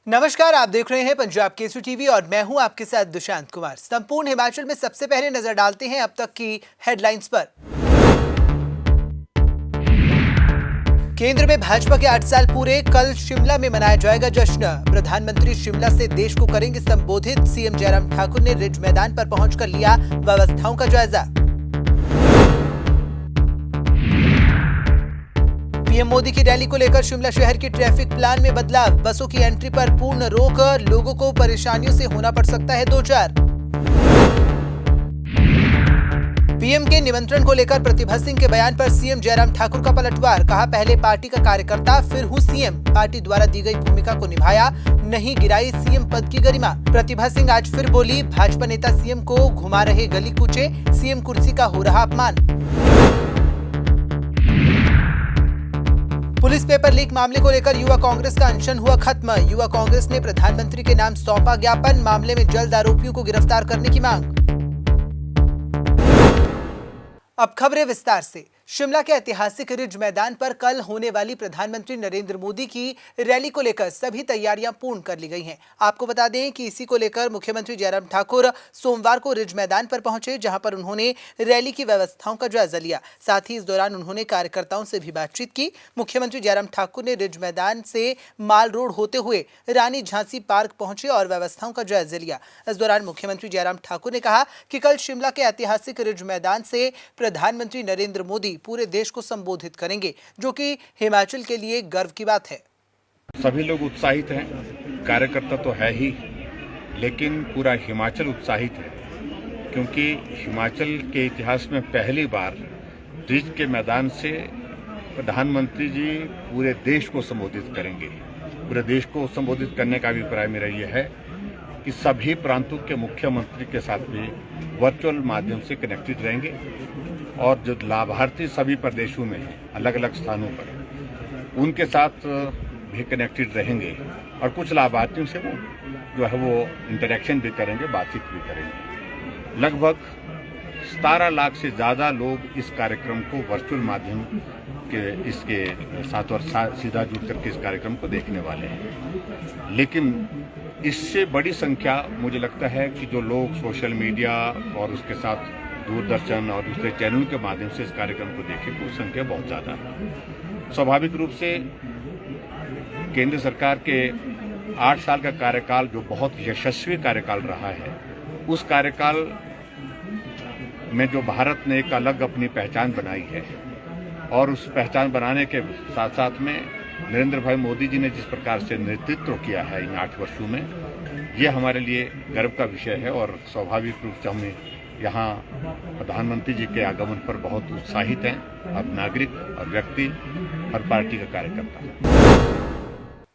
नमस्कार, आप देख रहे हैं पंजाब केसरी टीवी और मैं हूं आपके साथ दुशांत कुमार। संपूर्ण हिमाचल में सबसे पहले नजर डालते हैं अब तक की हेडलाइंस पर। केंद्र में भाजपा के 8 साल पूरे, कल शिमला में मनाया जाएगा जश्न। प्रधानमंत्री शिमला से देश को करेंगे संबोधित। सीएम जयराम ठाकुर ने रिज मैदान पर पहुंचकर लिया व्यवस्थाओं का जायजा। पीएम मोदी की रैली को लेकर शिमला शहर की ट्रैफिक प्लान में बदलाव। बसों की एंट्री पर पूर्ण रोक, लोगों को परेशानियों से होना पड़ सकता है दो चार। पीएम के निमंत्रण को लेकर प्रतिभा सिंह के बयान पर सीएम जयराम ठाकुर का पलटवार। कहा, पहले पार्टी का कार्यकर्ता फिर हूं सीएम। पार्टी द्वारा दी गई भूमिका को निभाया, नहीं गिराई सीएम पद की गरिमा। प्रतिभा सिंह आज फिर बोली, भाजपा नेता सीएम को घुमा रहे गली कूचे, सीएम कुर्सी का हो रहा अपमान। पुलिस पेपर लीक मामले को लेकर युवा कांग्रेस का अनशन हुआ खत्म। युवा कांग्रेस ने प्रधानमंत्री के नाम सौंपा ज्ञापन। मामले में जल्द आरोपियों को गिरफ्तार करने की मांग। अब खबरें विस्तार से। शिमला के ऐतिहासिक रिज मैदान पर कल होने वाली प्रधानमंत्री नरेंद्र मोदी की रैली को लेकर सभी तैयारियां पूर्ण कर ली गई हैं। आपको बता दें कि इसी को लेकर मुख्यमंत्री जयराम ठाकुर सोमवार को रिज मैदान पर पहुंचे, जहां पर उन्होंने रैली की व्यवस्थाओं का जायजा लिया। साथ ही इस दौरान उन्होंने कार्यकर्ताओं से भी बातचीत की। मुख्यमंत्री जयराम ठाकुर ने रिज मैदान से माल रोड होते हुए रानी झांसी पार्क पहुंचे और व्यवस्थाओं का जायजा लिया। इस दौरान मुख्यमंत्री जयराम ठाकुर ने कहा कि कल शिमला के ऐतिहासिक रिज मैदान से प्रधानमंत्री नरेंद्र मोदी पूरे देश को संबोधित करेंगे, जो कि हिमाचल के लिए गर्व की बात है। सभी लोग उत्साहित हैं, कार्यकर्ता तो है ही, लेकिन पूरा हिमाचल उत्साहित है, क्योंकि हिमाचल के इतिहास में पहली बार रिज के मैदान से प्रधानमंत्री जी पूरे देश को संबोधित करेंगे। पूरे देश को संबोधित करने का अभिप्राय मेरा ये है कि सभी प्रांतों के मुख्यमंत्री के साथ भी वर्चुअल माध्यम से कनेक्टेड रहेंगे और जो लाभार्थी सभी प्रदेशों में अलग अलग स्थानों पर उनके साथ भी कनेक्टेड रहेंगे और कुछ लाभार्थियों से वो जो है वो इंटरेक्शन भी करेंगे, बातचीत भी करेंगे। लगभग 17 लाख से ज़्यादा लोग इस कार्यक्रम को वर्चुअल माध्यम के इसके साथ और सीधा जुड़ करके इस कार्यक्रम को देखने वाले हैं। लेकिन इससे बड़ी संख्या मुझे लगता है कि जो लोग सोशल मीडिया और उसके साथ दूरदर्शन और दूसरे चैनल के माध्यम से इस कार्यक्रम को देखें, वो संख्या बहुत ज़्यादा है। स्वाभाविक रूप से केंद्र सरकार के 8 साल का कार्यकाल जो बहुत यशस्वी कार्यकाल रहा है, उस कार्यकाल में जो भारत ने एक अलग अपनी पहचान बनाई है और उस पहचान बनाने के साथ साथ में नरेंद्र भाई मोदी जी ने जिस प्रकार से नेतृत्व किया है इन 8 वर्षों में, ये हमारे लिए गर्व का विषय है और स्वाभाविक रूप से हमें यहाँ प्रधानमंत्री जी के आगमन पर बहुत उत्साहित हैं, अब नागरिक और व्यक्ति और पार्टी का कार्यकर्ता।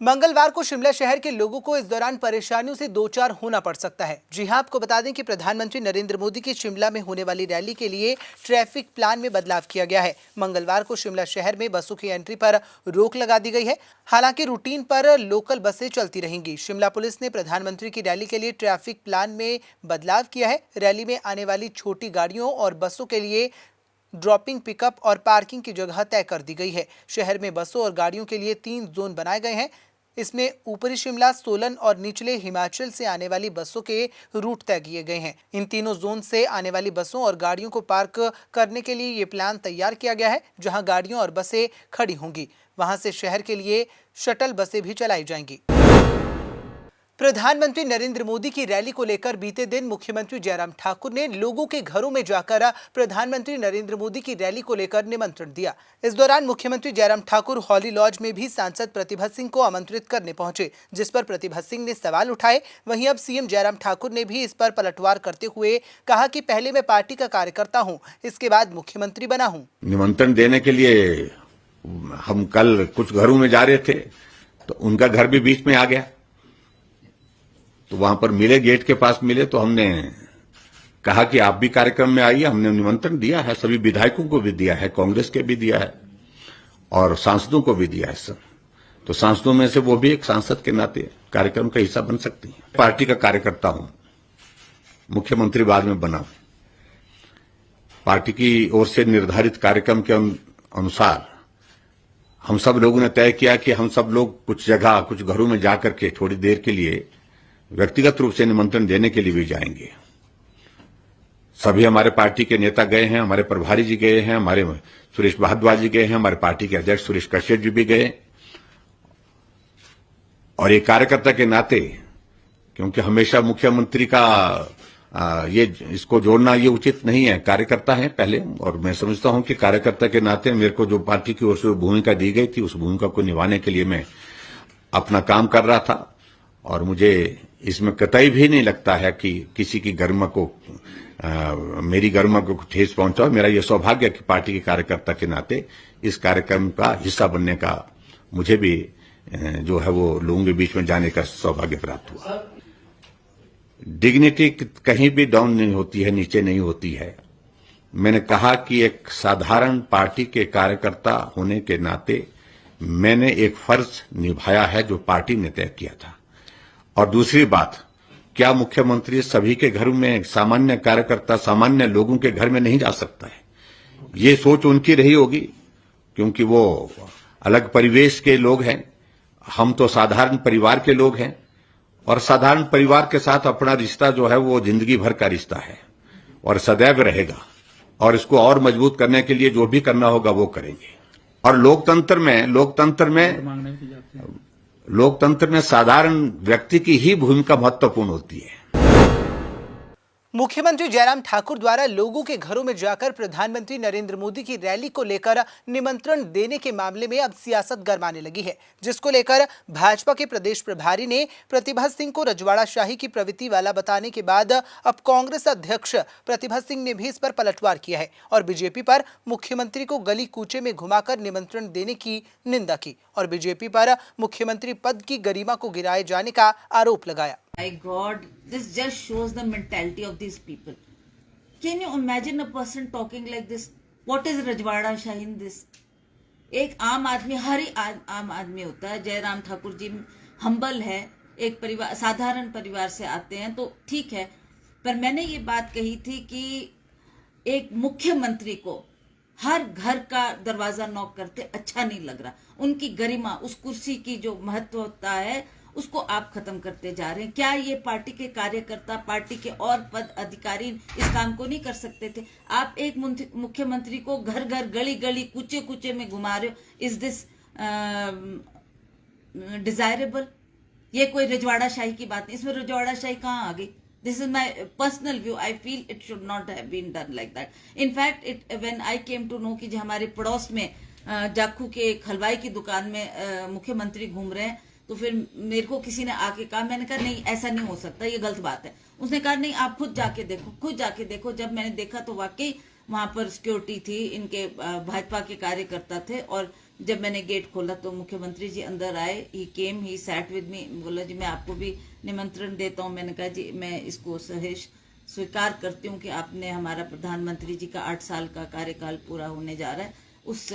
मंगलवार को शिमला शहर के लोगों को इस दौरान परेशानियों से दो चार होना पड़ सकता है। जी हां, आपको बता दें कि प्रधानमंत्री नरेंद्र मोदी की शिमला में होने वाली रैली के लिए ट्रैफिक प्लान में बदलाव किया गया है। मंगलवार को शिमला शहर में बसों की एंट्री पर रोक लगा दी गई है। हालांकि रूटीन पर लोकल बसें चलती रहेंगी। शिमला पुलिस ने प्रधानमंत्री की रैली के लिए ट्रैफिक प्लान में बदलाव किया है। रैली में आने वाली छोटी गाड़ियों और बसों के लिए ड्रॉपिंग, पिकअप और पार्किंग की जगह तय कर दी गई है। शहर में बसों और गाड़ियों के लिए 3 जोन बनाए गए हैं। इसमें ऊपरी शिमला, सोलन और निचले हिमाचल से आने वाली बसों के रूट तय किए गए हैं। इन तीनों जोन से आने वाली बसों और गाड़ियों को पार्क करने के लिए ये प्लान तैयार किया गया है। जहां गाड़ियों और बसें खड़ी होंगी, वहां से शहर के लिए शटल बसें भी चलाई जाएंगी। प्रधानमंत्री नरेंद्र मोदी की रैली को लेकर बीते दिन मुख्यमंत्री जयराम ठाकुर ने लोगों के घरों में जाकर प्रधानमंत्री नरेंद्र मोदी की रैली को लेकर निमंत्रण दिया। इस दौरान मुख्यमंत्री जयराम ठाकुर हॉली लॉज में भी सांसद प्रतिभा सिंह को आमंत्रित करने पहुंचे, जिस पर प्रतिभा सिंह ने सवाल उठाए। वहीं अब सीएम जयराम ठाकुर ने भी इस पर पलटवार करते हुए कहा कि पहले मैं पार्टी का कार्यकर्ता हूँ, इसके बाद मुख्यमंत्री बना हूँ। निमंत्रण देने के लिए हम कल कुछ घरों में जा रहे थे, तो उनका घर भी बीच में आ गया, तो वहां पर मिले, गेट के पास मिले, तो हमने कहा कि आप भी कार्यक्रम में आइए। हमने निमंत्रण दिया है, सभी विधायकों को भी दिया है, कांग्रेस के भी दिया है और सांसदों को भी दिया है सब। तो सांसदों में से वो भी एक सांसद के नाते कार्यक्रम का हिस्सा बन सकती हैं। पार्टी का कार्यकर्ता हूं, मुख्यमंत्री बाद में बना। पार्टी की ओर से निर्धारित कार्यक्रम के अनुसार हम सब लोगों ने तय किया कि हम सब लोग कुछ जगह, कुछ घरों में जाकर के थोड़ी देर के लिए व्यक्तिगत रूप से निमंत्रण देने के लिए भी जाएंगे। सभी हमारे पार्टी के नेता गए हैं, हमारे प्रभारी जी गए हैं, हमारे सुरेश भारद्वाज जी गए हैं, हमारे पार्टी के अध्यक्ष सुरेश कश्यप जी भी गए। और एक कार्यकर्ता के नाते, क्योंकि हमेशा मुख्यमंत्री का इसको जोड़ना ये उचित नहीं है, कार्यकर्ता है पहले, और मैं समझता हूं कि कार्यकर्ता के नाते मेरे को जो पार्टी की ओर से भूमिका दी गई थी, उस भूमिका को निभाने के लिए मैं अपना काम कर रहा था। और मुझे इसमें कतई भी नहीं लगता है कि किसी की गरिमा को, मेरी गरिमा को ठेस पहुंचा। मेरा यह सौभाग्य है कि पार्टी के कार्यकर्ता के नाते इस कार्यक्रम का हिस्सा बनने का मुझे भी जो है वो लोगों के बीच में जाने का सौभाग्य प्राप्त हुआ। डिग्निटी कहीं भी डाउन नहीं होती है, नीचे नहीं होती है। मैंने कहा कि एक साधारण पार्टी के कार्यकर्ता होने के नाते मैंने एक फर्ज निभाया है जो पार्टी ने तय किया था। और दूसरी बात, क्या मुख्यमंत्री सभी के घर में, सामान्य कार्यकर्ता, सामान्य लोगों के घर में नहीं जा सकता है? ये सोच उनकी रही होगी, क्योंकि वो अलग परिवेश के लोग हैं। हम तो साधारण परिवार के लोग हैं, और साधारण परिवार के साथ अपना रिश्ता जो है वो जिंदगी भर का रिश्ता है और सदैव रहेगा। और इसको और मजबूत करने के लिए जो भी करना होगा वो करेंगे। और लोकतंत्र में साधारण व्यक्ति की ही भूमिका महत्वपूर्ण होती है। मुख्यमंत्री जयराम ठाकुर द्वारा लोगों के घरों में जाकर प्रधानमंत्री नरेंद्र मोदी की रैली को लेकर निमंत्रण देने के मामले में अब सियासत गरमाने लगी है, जिसको लेकर भाजपा के प्रदेश प्रभारी ने प्रतिभा सिंह को रजवाड़ा शाही की प्रवृत्ति वाला बताने के बाद अब कांग्रेस अध्यक्ष प्रतिभा सिंह ने भी इस पर पलटवार किया है और बीजेपी पर मुख्यमंत्री को गली कूचे में घुमाकर निमंत्रण देने की निंदा की और बीजेपी पर मुख्यमंत्री पद की गरिमा को गिराए जाने का आरोप लगाया। My God, this just shows the mentality of these people. Can you imagine a person talking like this? What is Rajwada Shahi in this? एक आम आदमी, हर आम आदमी होता है। जयराम ठाकुर जी हम्बल है, एक परिवार, साधारण परिवार से आते हैं तो ठीक है। पर मैंने ये बात कही थी कि एक मुख्यमंत्री को हर घर का दरवाजा नॉक करते अच्छा नहीं लग रहा। उनकी गरिमा, उस कुर्सी की जो महत्व होता है उसको आप खत्म करते जा रहे हैं। क्या ये पार्टी के कार्यकर्ता, पार्टी के और पद अधिकारी इस काम को नहीं कर सकते थे? आप एक मुख्यमंत्री को घर घर, गली गली, कुचे कुचे में घुमा रहे हो। Is this desirable? ये कोई रजवाड़ा शाही की बात नहीं। इसमें रजवाड़ा शाही कहाँ आ गई? This is my personal view. I feel it should not have been done like that. In fact, when I came to know कि हमारे पड़ोस में जाखू के एक हलवाई की दुकान में मुख्यमंत्री घूम रहे हैं, तो फिर मेरे को किसी ने आके कहा, मैंने कहा नहीं, ऐसा नहीं हो सकता, ये गलत बात है। उसने कहा नहीं, आप खुद जाके देखो, खुद जाके देखो। जब मैंने देखा तो वाकई वहां पर सिक्योरिटी थी, इनके भाजपा के कार्यकर्ता थे। और जब मैंने गेट खोला तो मुख्यमंत्री जी अंदर आए। ही केम, ही सैट विद मी, बोला जी मैं आपको भी निमंत्रण देता हूँ। मैंने कहा जी मैं इसको स्वीकार करती हूँ कि आपने, हमारा प्रधानमंत्री जी का 8 साल का कार्यकाल पूरा होने जा रहा है, उस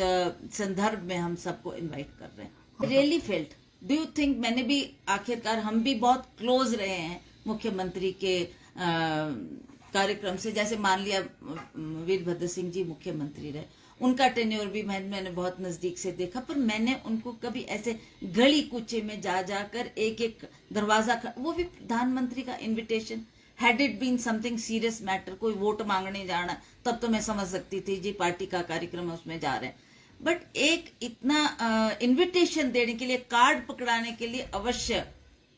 संदर्भ में हम सबको इन्वाइट कर रहे हैं। Really felt, do you think? मैंने भी आखिरकार, हम भी बहुत क्लोज रहे हैं मुख्यमंत्री के कार्यक्रम से। जैसे मान लिया वीरभद्र सिंह जी मुख्यमंत्री रहे, उनका टेन्योर भी मैंने बहुत नजदीक से देखा, पर मैंने उनको कभी ऐसे गली कूचे में जा जाकर एक एक दरवाजा, वो भी प्रधानमंत्री का invitation. Had it been something serious matter, कोई वोट मांगने जाना, तब तो मैं समझ सकती थी जी पार्टी का कार्यक्रम है उसमें जा रहे हैं। बट एक इतना इनविटेशन देने के लिए, कार्ड पकड़ाने के लिए अवश्य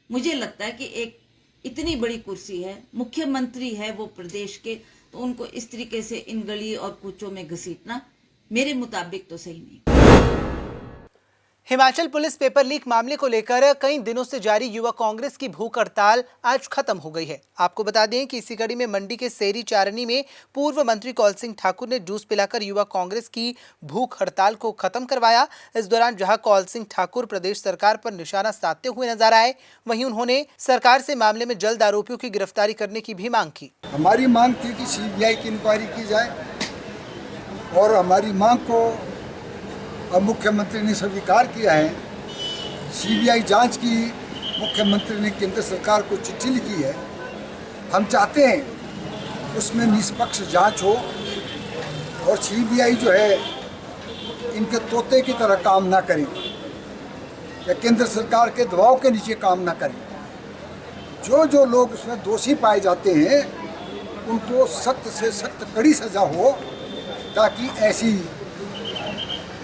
मुझे लगता है कि एक इतनी बड़ी कुर्सी है, मुख्यमंत्री है वो प्रदेश के, तो उनको इस तरीके से इन गली और कूचों में घसीटना मेरे मुताबिक तो सही नहीं। हिमाचल पुलिस पेपर लीक मामले को लेकर कई दिनों से जारी युवा कांग्रेस की भूख हड़ताल आज खत्म हो गई है। आपको बता दें कि इसी कड़ी में मंडी के सेरी चारनी में पूर्व मंत्री कौल सिंह ठाकुर ने जूस पिलाकर युवा कांग्रेस की भूख हड़ताल को खत्म करवाया। इस दौरान जहां कौल सिंह ठाकुर प्रदेश सरकार पर निशाना साधते हुए नजर आए, वहीं उन्होंने सरकार से मामले में जल्द आरोपियों की गिरफ्तारी करने की भी मांग की। हमारी मांग थी कि CBI की इंक्वायरी की जाए और हमारी मांग को अब मुख्यमंत्री ने स्वीकार किया है। CBI जांच की मुख्यमंत्री ने केंद्र सरकार को चिट्ठी लिखी है। हम चाहते हैं उसमें निष्पक्ष जांच हो और CBI जो है इनके तोते की तरह काम ना करें या केंद्र सरकार के दबाव के नीचे काम ना करें। जो जो लोग इसमें दोषी पाए जाते हैं उनको सख्त से सख्त कड़ी सज़ा हो, ताकि ऐसी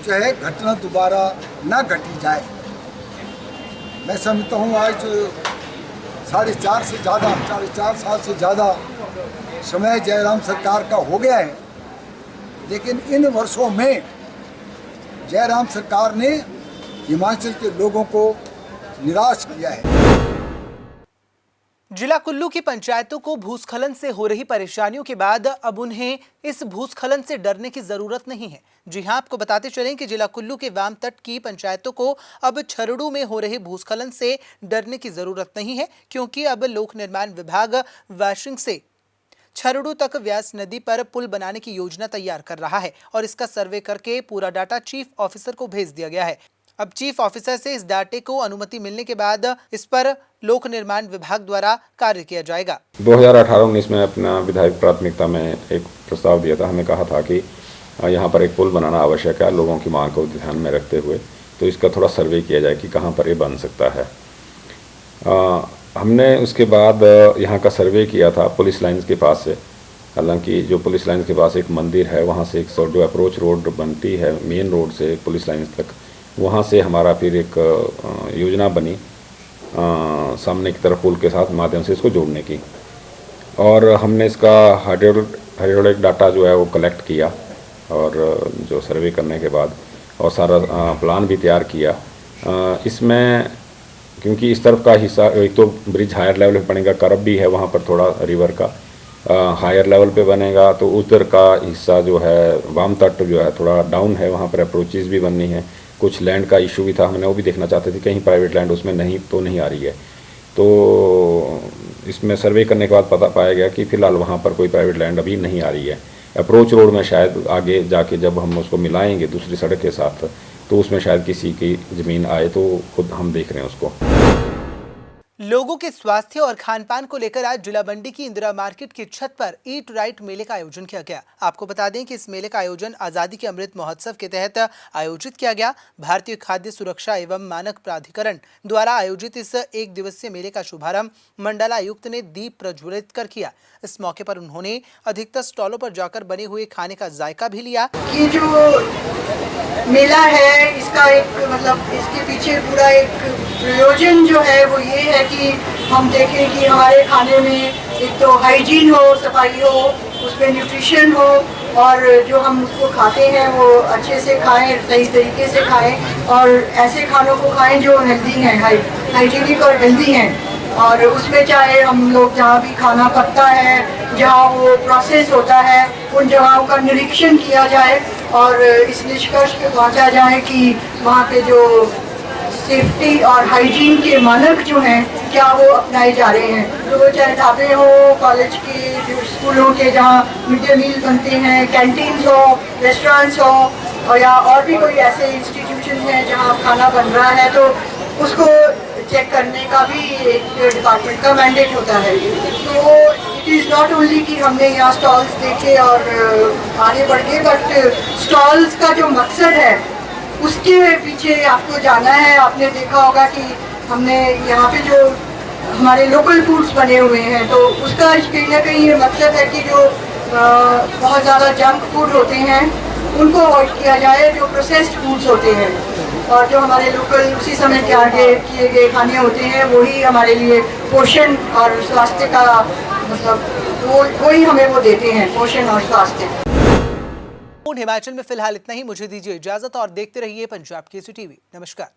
जो है घटना दोबारा ना घटी जाए। मैं समझता हूँ आज 4.5 साल से ज़्यादा समय जयराम सरकार का हो गया है, लेकिन इन वर्षों में जयराम सरकार ने हिमाचल के लोगों को निराश किया है। जिला कुल्लू की पंचायतों को भूस्खलन से हो रही परेशानियों के बाद अब उन्हें इस भूस्खलन से डरने की जरूरत नहीं है। जी हां, आपको बताते चलें कि जिला कुल्लू के वाम तट की पंचायतों को अब छरड़ू में हो रहे भूस्खलन से डरने की जरूरत नहीं है, क्योंकि अब लोक निर्माण विभाग वाशिंग से छरड़ू तक व्यास नदी पर पुल बनाने की योजना तैयार कर रहा है और इसका सर्वे करके पूरा डाटा चीफ ऑफिसर को भेज दिया गया है। अब चीफ ऑफिसर से इस डाटे को अनुमति मिलने के बाद इस पर लोक निर्माण विभाग द्वारा कार्य किया जाएगा। 2018-19 में अपना विधायक प्राथमिकता में एक प्रस्ताव दिया था। हमें कहा था कि यहाँ पर एक पुल बनाना आवश्यक है, लोगों की मांग को ध्यान में रखते हुए, तो इसका थोड़ा सर्वे किया जाए कि कहाँ पर ये बन सकता है। हमने उसके बाद यहाँ का सर्वे किया था पुलिस लाइन्स के पास से। हालांकि जो पुलिस लाइन्स के पास एक मंदिर है, वहाँ से एक जो अप्रोच रोड बनती है मेन रोड से पुलिस लाइन्स तक, वहाँ से हमारा फिर एक योजना बनी सामने की तरफ पुल के साथ माध्यम से इसको जोड़ने की। और हमने इसका हाइड्रोलिक डाटा जो है वो कलेक्ट किया और जो सर्वे करने के बाद और सारा प्लान भी तैयार किया। इसमें क्योंकि इस तरफ का हिस्सा एक तो ब्रिज हायर लेवल पे बनेगा, कर्व भी है वहाँ पर थोड़ा रिवर का हायर लेवल पे बनेगा, तो उधर का हिस्सा जो है वाम तट जो है थोड़ा डाउन है, वहाँ पर अप्रोचेज भी बननी है। कुछ लैंड का इशू भी था, हमने वो भी देखना चाहते थे कहीं प्राइवेट लैंड उसमें नहीं आ रही है। तो इसमें सर्वे करने के बाद पता पाया गया कि फ़िलहाल वहाँ पर कोई प्राइवेट लैंड अभी नहीं आ रही है। अप्रोच रोड में शायद आगे जाके जब हम उसको मिलाएंगे दूसरी सड़क के साथ तो उसमें शायद किसी की ज़मीन आए, तो खुद हम देख रहे हैं उसको। लोगों के स्वास्थ्य और खान पान को लेकर आज जिला मंडी की इंदिरा मार्केट की छत पर ईट राइट मेले का आयोजन किया गया। आपको बता दें कि इस मेले का आयोजन आजादी के अमृत महोत्सव के तहत आयोजित किया गया। भारतीय खाद्य सुरक्षा एवं मानक प्राधिकरण द्वारा आयोजित इस एक दिवसीय मेले का शुभारंभ मंडलायुक्त ने दीप प्रज्वलित कर किया। इस मौके पर उन्होंने अधिकतर स्टॉलों पर जाकर बने हुए खाने का जायका भी लिया। ये जो मेला है इसका एक मतलब इसके पीछे पूरा एक प्रयोजन जो है वो ये है कि हम देखें कि हमारे खाने में एक तो हाइजीन हो, सफाई हो, उसमें न्यूट्रिशन हो और जो हम उसको खाते हैं वो अच्छे से खाएं, सही तरीके से खाएं और ऐसे खानों को खाएं जो हेल्दी हैं, हाइजीनिक और हेल्दी हैं। और उसमें चाहे हम लोग जहाँ भी खाना पकता है, जहाँ वो प्रोसेस होता है, उन जगहों का निरीक्षण किया जाए और इस निष्कर्ष पे पहुँचा जाए कि वहाँ पे जो सेफ्टी और हाइजीन के मानक जो हैं क्या वो अपनाए जा रहे हैं। तो चाहे ढाबे हो, कॉलेज के जो स्कूलों के जहाँ मिड डे मील बनते हैं, कैंटीन्स हो, रेस्टोरेंट्स हो और या और भी कोई ऐसे इंस्टीट्यूशन हैं जहाँ खाना बन रहा है, तो उसको चेक करने का भी एक डिपार्टमेंट का मैंडेट होता है। तो इट इज़ नॉट ओनली कि हमने यहाँ स्टॉल्स देखे और आगे बढ़ गए, बट स्टॉल्स का जो मकसद है उसके पीछे आपको जाना है। आपने देखा होगा कि हमने यहाँ पे जो हमारे लोकल फूड्स बने हुए हैं, तो उसका कहीं ना कहीं ये मकसद है कि जो बहुत ज़्यादा जंक फूड होते हैं उनको अवॉइड किया जाए, जो प्रोसेस्ड फूड्स होते हैं और जो हमारे लोकल उसी समय तैयार किए गए खाने होते हैं वही हमारे लिए पोषण और स्वास्थ्य का मतलब वही हमें वो देते हैं, पोषण और स्वास्थ्य। हिमाचल में फिलहाल इतना ही। मुझे दीजिए इजाजत और देखते रहिए पंजाब केसरी टीवी। नमस्कार।